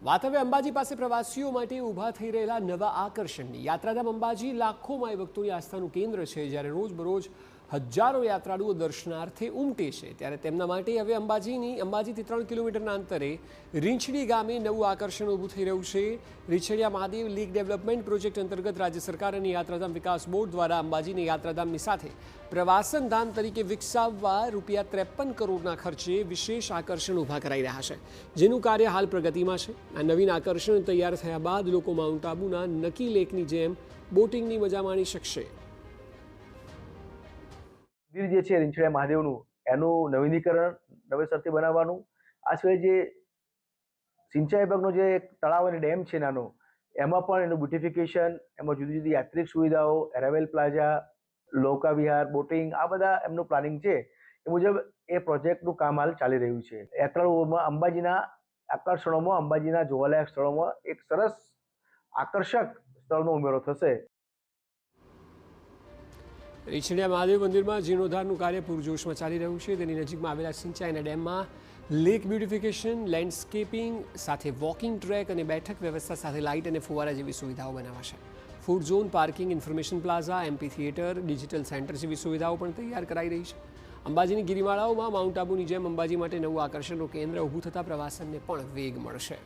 વાત હવે અંબાજી પાસે પ્રવાસીઓ માટે ઊભા થઈ રહેલા નવા આકર્ષણની। યાત્રાધામ અંબાજી લાખો માઈ ભક્તોની આસ્થાનું કેન્દ્ર છે। જ્યારે રોજબરોજ હજારો યાત્રાળુઓ દર્શનાર્થે ઉમટે છે, ત્યારે તેમના માટે હવે અંબાજીથી 3 કિલોમીટરના અંતરે રીંછડી ગામે નવું આકર્ષણ ઊભું થઈ રહ્યું છે। રીંછડિયા મહાદેવ લીગ ડેવલપમેન્ટ પ્રોજેક્ટ અંતર્ગત રાજ્ય સરકાર અને યાત્રાધામ વિકાસ બોર્ડ દ્વારા અંબાજીને યાત્રાધામની સાથે પ્રવાસન ધામ તરીકે વિકસાવવા ₹53 કરોડના ખર્ચે વિશેષ આકર્ષણ ઊભા કરાઈ રહ્યા છે, જેનું કાર્ય હાલ પ્રગતિમાં છે। આ નવીન આકર્ષણ તૈયાર થયા બાદ લોકો માઉન્ટ આબુના નકી લેકની જેમ બોટિંગની મજા માણી શકશે। મંદિર જે છે રીંછડિયા મહાદેવનું, એનું નવીનીકરણ નવેસરથી બનાવવાનું, આ સિવાય જે સિંચાઈ વિભાગનો જે તળાવ અને ડેમ છે નાનો, એમાં પણ એનું બ્યુટિફિકેશન, એમાં જુદી જુદી યાત્રિક સુવિધાઓ, એરાવેલ પ્લાઝા, નૌકા વિહાર, બોટિંગ, આ બધા એમનું પ્લાનિંગ છે। એ મુજબ એ પ્રોજેક્ટનું કામ હાલ ચાલી રહ્યું છે। યાત્રાળુઓમાં અંબાજીના આકર્ષણોમાં, અંબાજીના જોવાલાયક સ્થળોમાં એક સરસ આકર્ષક સ્થળનો ઉમેરો થશે। રીંછડિયા મહાદેવ મંદિરમાં જીર્ણોદ્ધારનું કાર્ય પૂરજોશમાં ચાલી રહ્યું છે। તેની નજીકમાં આવેલા સિંચાઈના ડેમમાં લેક બ્યુટિફિકેશન, લેન્ડસ્કેપિંગ સાથે વોકિંગ ટ્રેક અને બેઠક વ્યવસ્થા સાથે લાઇટ અને ફુવારા જેવી સુવિધાઓ બનાવાશે। Food zone, parking, information plaza, MP theatre, digital centre જેવી સુવિધાઓ પણ તૈયાર કરાઈ રહી છે। અંબાજીની ગિરિમાળાઓમાં માઉન્ટ આબુની જેમ અંબાજી માટે નવું આકર્ષણનું કેન્દ્ર ઊભું થતાં પ્રવાસનને પણ વેગ મળશે।